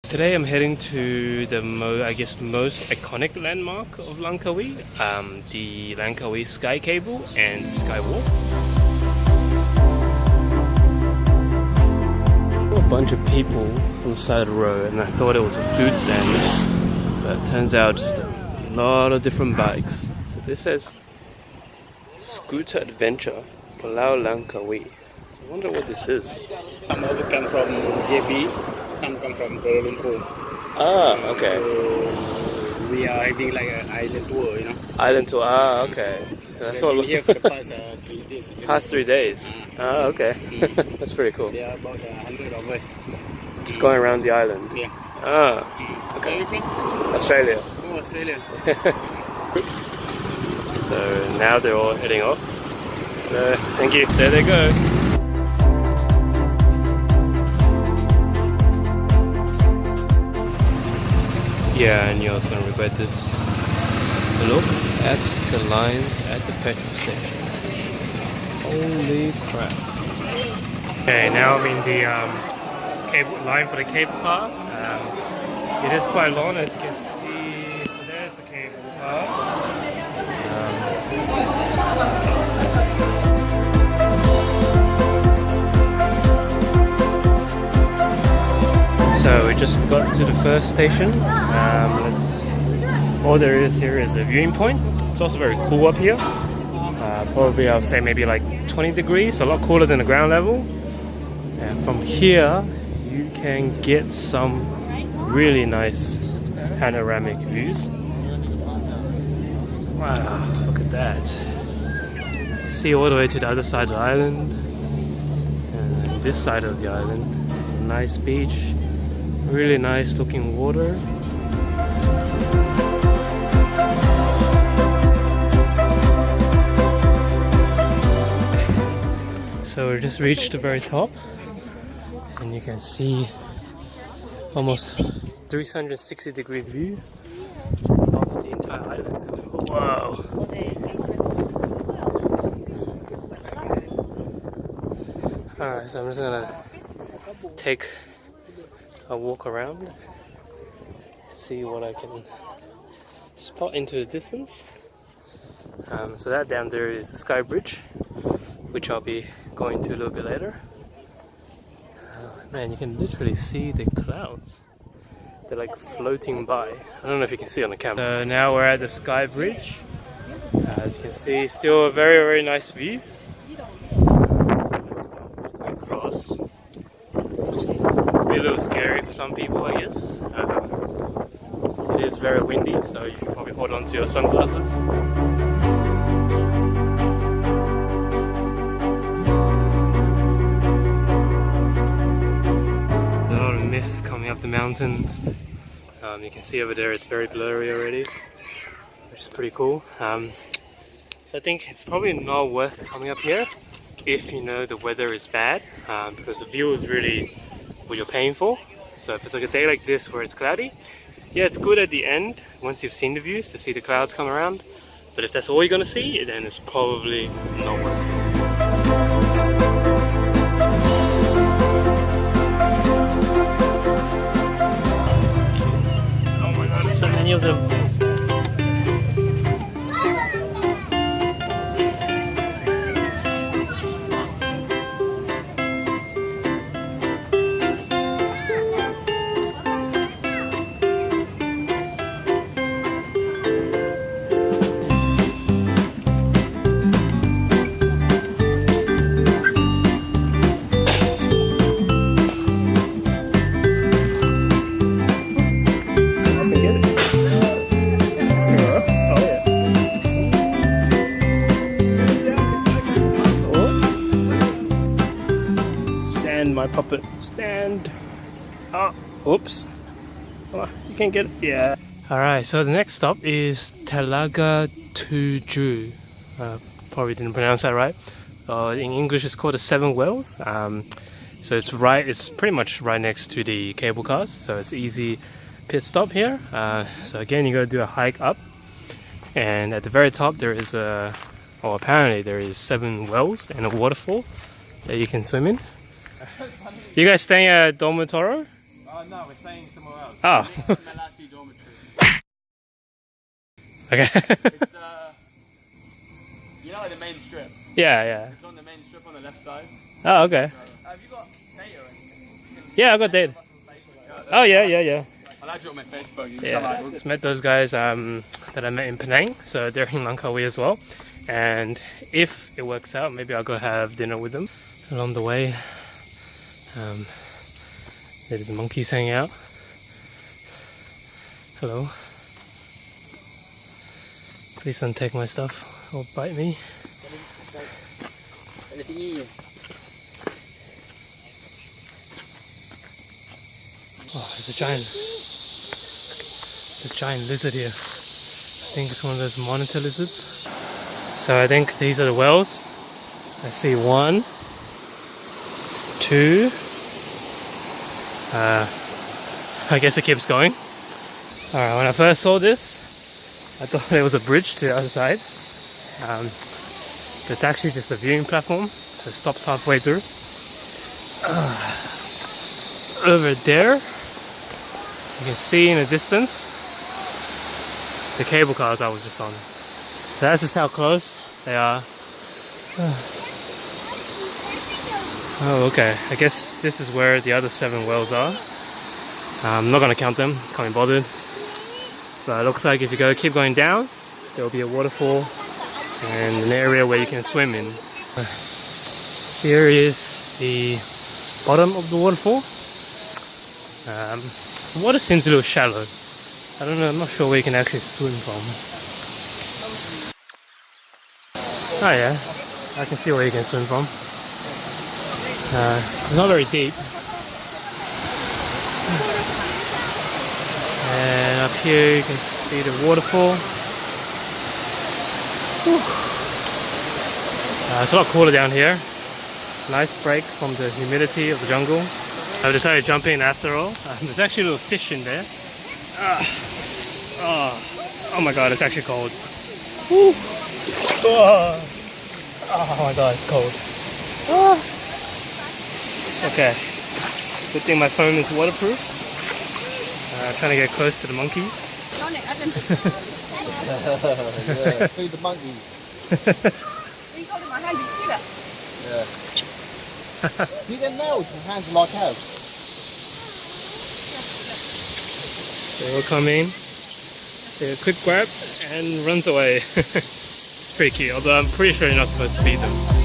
Today I'm heading to the the most iconic landmark of Langkawi, the Langkawi Sky Cable and Sky Walk. A bunch of people on the side of the road, and I thought it was a food stand, but it turns out just a lot of different bikes. So this says Scooter Adventure, Pulau Langkawi. I wonder what this is. Some of it come from JB, some come from Kuala Lumpur. Ah, okay. So we are having like an island tour, you know. Island tour. Ah, okay. That's all. We've been here for the past 3 days. Actually. Past 3 days. Ah, okay. That's pretty cool. There are about 100 of us. Just going around the island. Yeah. Ah, Where are you from? Australia. Oh, Australia. Oops. So now they're all heading off. Thank you. There they go. Yeah, I knew I was going to regret this. Look at the lines at the petrol station. Holy crap. Okay, now I'm in the line for the cable car. It is quite long, as you can see. So there's the cable car. So we just got to the first station. All there is here is a viewing point. It's also very cool up here. Probably I'll say maybe like 20 degrees, a lot cooler than the ground level. And from here you can get some really nice panoramic views. Wow, look at that. See all the way to the other side of the island. And this side of the island is a nice beach. Really nice looking water. So we just reached the very top, and you can see almost 360-degree view of the entire island. Wow! Alright, so I'm just gonna take a walk around, see what I can spot into the distance. So that down there is the Sky Bridge, which I'll be going to a little bit later. Man, you can literally see the clouds. They're like floating by. I don't know if you can see on the camera. So now we're at the Sky Bridge. As you can see, still a very, very nice view. Across. Be a little scary for some people, I guess. It is very windy, so you should probably hold on to your sunglasses. There's a lot of mist coming up the mountains. You can see over there it's very blurry already, which is pretty cool. So I think it's probably not worth coming up here if you know the weather is bad, because the view is really what you're paying for. So if it's like a day like this where it's cloudy, yeah, it's good at the end once you've seen the views to see the clouds come around, but if that's all you're gonna see, then it's probably not worth it. Oh my god, there's so many of them. My puppet stand. Oh, whoops. Oh, you can get it. Yeah. Alright, so the next stop is Telaga Tujuh. Probably didn't pronounce that right. In English it's called the Seven Wells. So it's pretty much right next to the cable cars, so it's easy pit stop here. So again, you gotta do a hike up, and at the very top there is apparently there is 7 wells and a waterfall that you can swim in. You guys staying at Dormitoro? Oh no, we're staying somewhere else. Oh. Melati dormitory. Okay. It's you know like the main strip. Yeah, yeah. It's on the main strip on the left side. Oh, okay. Have you got data or anything? Yeah, I got data. Oh, yeah, yeah, yeah. I'll add you on my Facebook. You can Yeah, come out. just met those guys that I met in Penang, so they're in Langkawi as well. And if it works out, maybe I'll go have dinner with them along the way. There's the monkeys hanging out. Hello. Please don't take my stuff or bite me. Oh, it's a giant lizard here. I think it's one of those monitor lizards. So I think these are the whales. I see 1, 2. I guess it keeps going. Alright, when I first saw this, I thought it was a bridge to the other side. But it's actually just a viewing platform, so it stops halfway through. Over there, you can see in the distance the cable cars I was just on. So that's just how close they are. Oh, okay. I guess this is where the other 7 whales are. I'm not gonna count them, can't be bothered. But it looks like if you keep going down, there will be a waterfall and an area where you can swim in. Here is the bottom of the waterfall. The water seems a little shallow. I don't know, I'm not sure where you can actually swim from. Oh yeah, I can see where you can swim from. It's not very deep. And up here you can see the waterfall. It's a lot cooler down here. Nice break from the humidity of the jungle. I decided to jump in after all. There's actually a little fish in there. Oh my god, it's actually cold. Oh my god, it's cold. Okay, good thing my phone is waterproof. Trying to get close to the monkeys. Yeah, feed the monkeys. Yeah. See them now, with hands like out. They will come in, take a quick grab, and runs away. It's pretty cute, although I'm pretty sure you're not supposed to feed them.